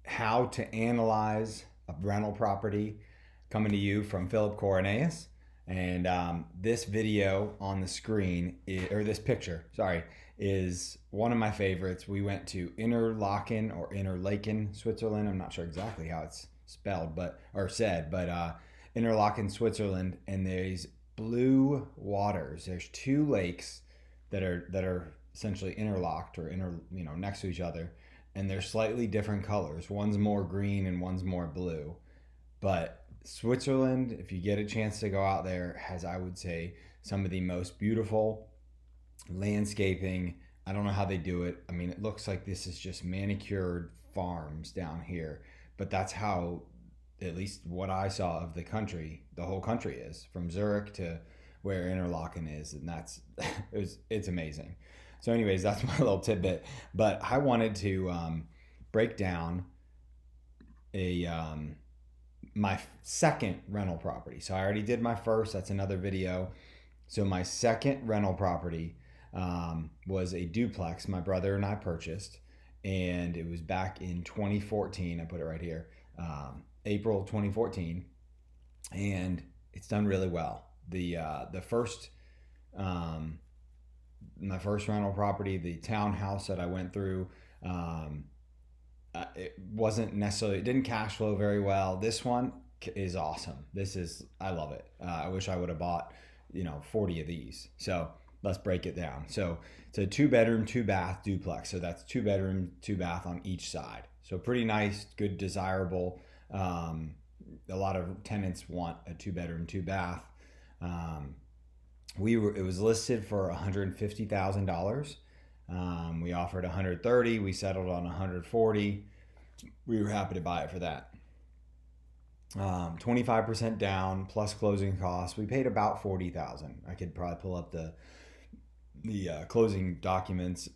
How to analyze a rental property, coming to you from Philip Coroneus. And this video on the screen, or this picture, sorry, is one of my favorites. We went to Interlaken or Interlaken, Switzerland. I'm not sure exactly how it's spelled, or said, but Interlaken, Switzerland, and there's blue waters. There's two lakes that are essentially interlocked or next to each other, and they're slightly different colors. One's more green and one's more blue. But Switzerland, if you get a chance to go out there, has, I would say, some of the most beautiful landscaping. I don't know how they do it. I mean, it looks like this is just manicured farms down here, but that's how, at least what I saw of the whole country is, from Zurich to where Interlaken is, and that's it's amazing. So, anyways, that's my little tidbit. But I wanted to break down a my second rental property. So I already did my first. That's another video. So my second rental property was a duplex my brother and I purchased, and it was back in 2014. I put it right here, April 2014, and it's done really well. The first my first rental property, the townhouse that I went through, it wasn't necessarily, it didn't cash flow very well. This one is awesome. I love it. I wish I would have bought 40 of these. So let's break it down. So it's a 2-bedroom 2-bath duplex. So that's 2-bedroom 2-bath on each side. So pretty nice, good, desirable. A lot of tenants want a 2-bedroom 2-bath. It was listed for $150,000. We offered 130. We settled on 140. We were happy to buy it for that. 25% down plus closing costs. We paid about 40,000. I could probably pull up the closing documents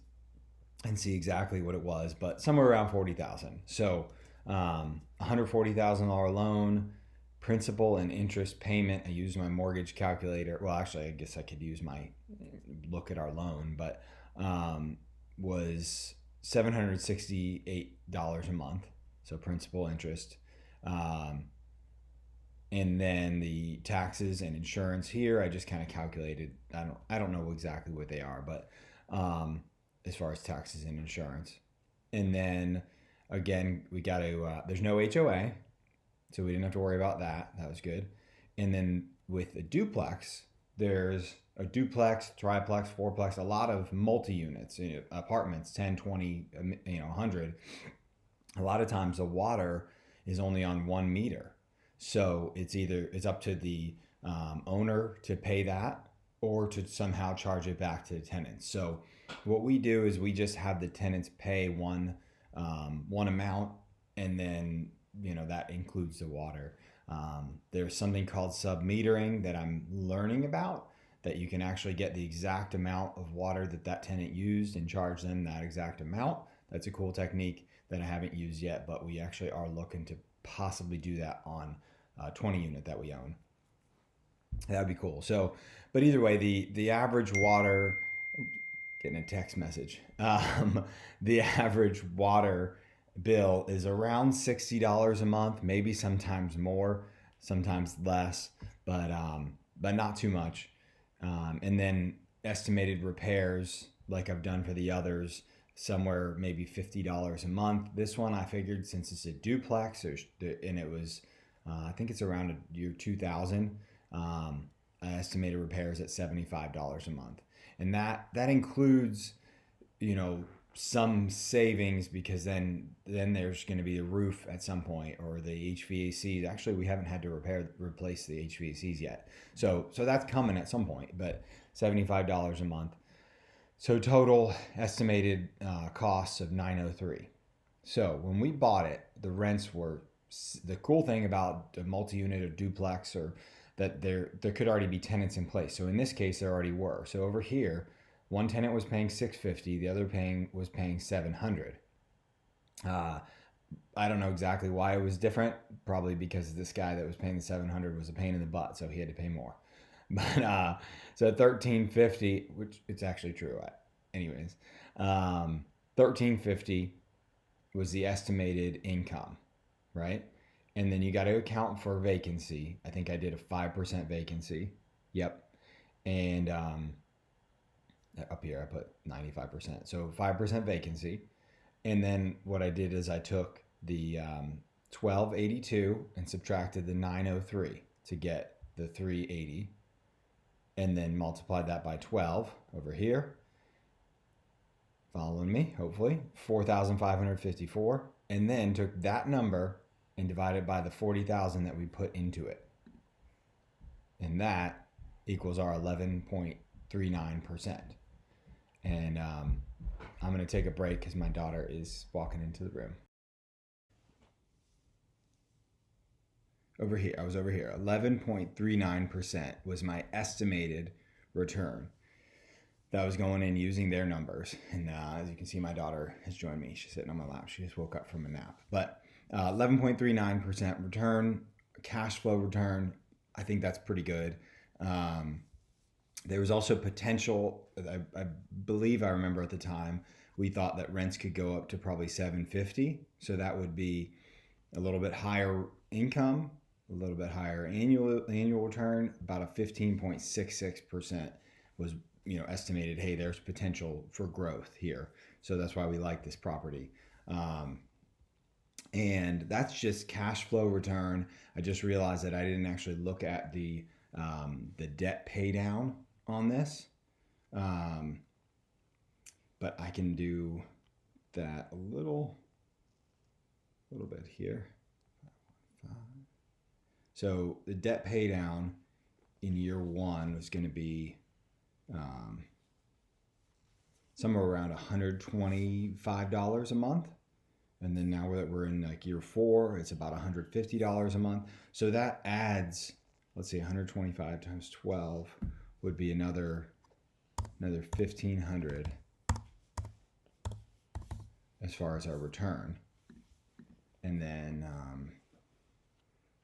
and see exactly what it was, but somewhere around 40,000. So $140,000 loan. Principal and interest payment, I used my mortgage calculator. Well, actually, I guess I could use my look at our loan, but was $768 a month. So principal, interest. And then the taxes and insurance here, I just kind of calculated. I don't know exactly what they are, but as far as taxes and insurance. And then again, we got to, there's no HOA. So we didn't have to worry about that. That was good. And then with a duplex, there's a duplex, triplex, fourplex, a lot of multi-units, apartments, 10, 20, 100. A lot of times the water is only on 1 meter. So it's up to the owner to pay that or to somehow charge it back to the tenants. So what we do is we just have the tenants pay one amount, and then that includes the water. There's something called sub-metering that I'm learning about, that you can actually get the exact amount of water that tenant used and charge them that exact amount. That's a cool technique that I haven't used yet, but we actually are looking to possibly do that on a 20 unit that we own. That'd be cool. So, but either way, the average water, getting a text message, the average water bill is around $60 a month, maybe sometimes more, sometimes less, but not too much. And then estimated repairs, like I've done for the others, somewhere maybe $50 a month. This one I figured, since it's a duplex, and it was I think it's around year 2000. I estimated repairs at $75 a month, and that includes some savings, because then there's going to be a roof at some point, or the HVAC. Actually, we haven't had to replace the HVACs yet, so that's coming at some point. But $75 a month, so total estimated costs of $903. So when we bought it, the rents were, the cool thing about a multi-unit or duplex, or that there could already be tenants in place. So in this case, there already were. So over here, one tenant was paying $650, the other was paying $700. I don't know exactly why it was different. Probably because this guy that was paying the $700 was a pain in the butt, so he had to pay more. But so $1,350, which it's actually true. Anyways, $1,350 was the estimated income, right? And then you got to account for vacancy. I think I did a 5% vacancy. Yep. And up here I put 95%. So 5% vacancy. And then what I did is I took the 1282 and subtracted the 903 to get the 380, and then multiplied that by 12 over here. Following me, hopefully, 4,554, and then took that number and divided by the 40,000 that we put into it. And that equals our 11.39%. And I'm going to take a break because my daughter is walking into the room. I was over here. 11.39% was my estimated return. That was going in using their numbers. And as you can see, my daughter has joined me. She's sitting on my lap. She just woke up from a nap. But 11.39% return, cash flow return, I think that's pretty good. There was also potential. I believe I remember at the time, we thought that rents could go up to probably $750. So that would be a little bit higher income, a little bit higher annual return. About a 15.66% was estimated. Hey, there's potential for growth here. So that's why we like this property. And that's just cash flow return. I just realized that I didn't actually look at the debt pay down on this. But I can do that a little bit here. So the debt pay down in year one was going to be somewhere around $125 a month. And then now that we're in like year 4, it's about $150 a month. So that adds, let's see, 125 times 12 would be another $1,500 as far as our return. And then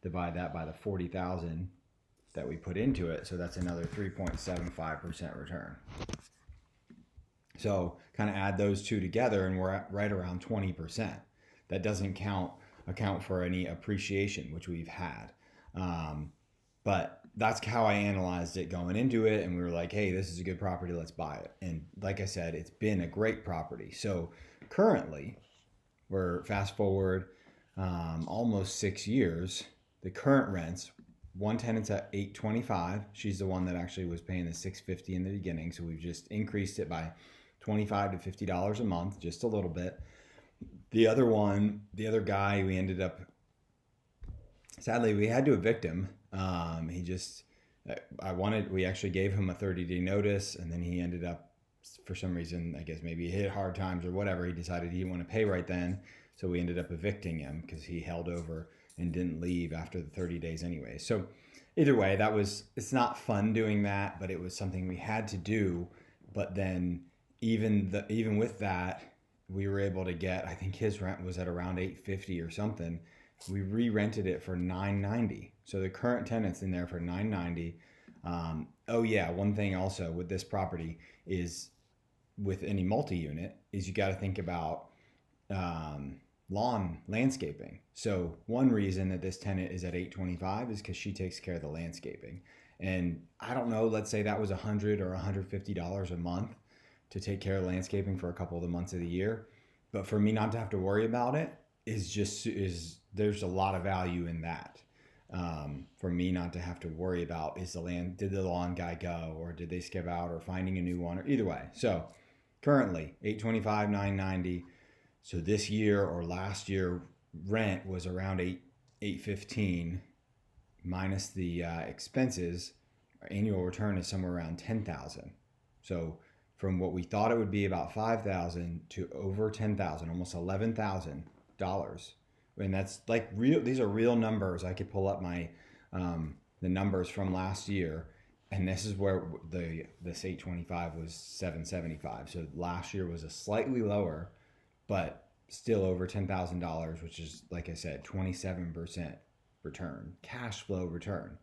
divide that by the 40,000 that we put into it. So that's another 3.75% return. So kind of add those two together and we're at right around 20%. That doesn't account for any appreciation, which we've had. But that's how I analyzed it going into it. And we were like, hey, this is a good property. Let's buy it. And like I said, it's been a great property. So currently, we're fast forward almost 6 years. The current rents, one tenant's at $825. She's the one that actually was paying the $650 in the beginning. So we've just increased it by $25 to $50 a month, just a little bit. The other guy, sadly, we had to evict him. We actually gave him a 30-day notice, and then he ended up, for some reason, I guess maybe he hit hard times or whatever, he decided he didn't want to pay right then. So we ended up evicting him because he held over and didn't leave after the 30 days anyway. So either way, it's not fun doing that, but it was something we had to do. But then even with that, we were able to get, I think his rent was at around $850 or something. We re-rented it for $990. So the current tenant's in there for $990. Oh yeah, one thing also with this property is, with any multi-unit, is you got to think about lawn landscaping. So one reason that this tenant is at $825 is because she takes care of the landscaping. And I don't know, let's say that was $100 or $150 a month to take care of landscaping for a couple of the months of the year. But for me not to have to worry about it there's a lot of value in that. For me not to have to worry about, did the lawn guy go, or did they skip out, or finding a new one, or either way. So currently $825, $990. So this year or last year rent was around $815 minus the expenses. Our annual return is somewhere around $10,000. So from what we thought it would be about $5,000 to over $10,000, almost $11,000. And that's like real. These are real numbers. I could pull up my the numbers from last year, and this is where this 825 was 775. So last year was a slightly lower, but still over $10,000, which is, like I said, 27% return, cash flow return.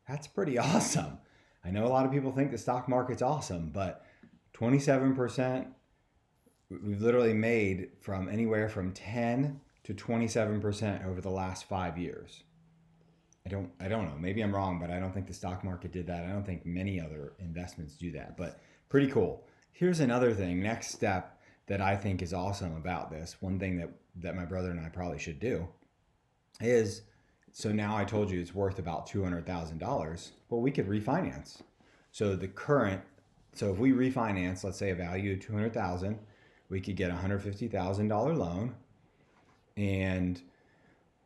That's pretty awesome. I know a lot of people think the stock market's awesome, but 27% we've literally made from anywhere from 10 to 27% over the last 5 years. I don't know. Maybe I'm wrong, but I don't think the stock market did that. I don't think many other investments do that, but pretty cool. Here's another thing. Next step that I think is awesome about this. One thing that my brother and I probably should do is, so now I told you it's worth about $200,000. Well, we could refinance. So so if we refinance, let's say a value of 200,000, we could get a $150,000 loan. And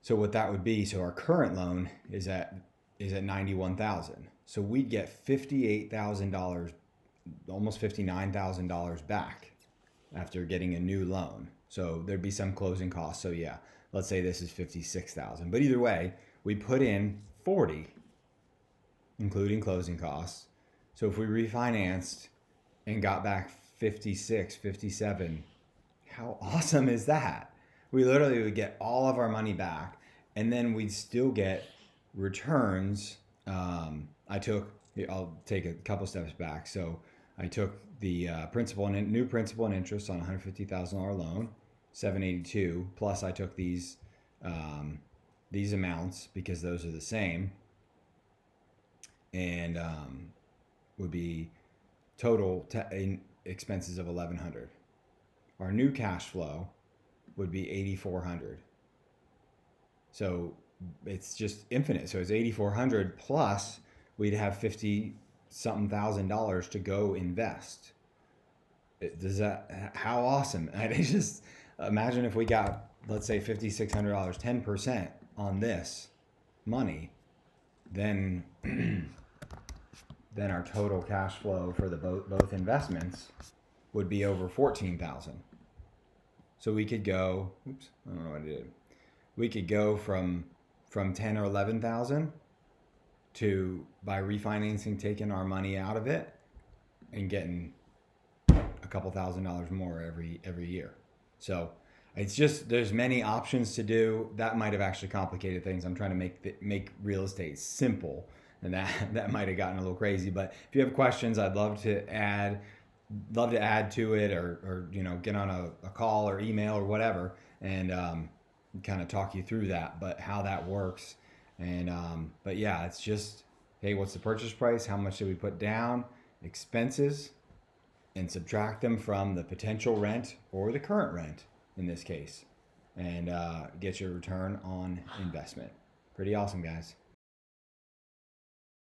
so what that would be, so our current loan is at 91,000. So we'd get $58,000, almost $59,000 back after getting a new loan. So there'd be some closing costs. So yeah, let's say this is 56,000. But either way, we put in 40, including closing costs. So if we refinanced and got back 56, 57, how awesome is that? We literally would get all of our money back, and then we'd still get returns. I'll take a couple steps back. So I took the new principal and interest on a $150,000 loan, 782, plus I took these amounts because those are the same, and would be total expenses of $1,100. Our new cash flow would be $8,400. So it's just infinite. So it's $8,400 plus we'd have 50 something $1,000 to go invest. How awesome. I just imagine if we got, let's say $5,600, 10% on this money, then our total cash flow for the both investments would be over 14,000. So we could go, I don't know what I did. We could go from 10 or 11,000 to, by refinancing, taking our money out of it and getting a couple $1,000s more every year. So it's just, there's many options to do. That might have actually complicated things. I'm trying to make real estate simple, and that might have gotten a little crazy. But if you have questions, I'd love to add to it, or get on a call or email or whatever, and kind of talk you through that, but how that works. And but yeah, it's just, hey, what's the purchase price? How much did we put down? Expenses, and subtract them from the potential rent or the current rent in this case, and get your return on investment. Pretty awesome, guys.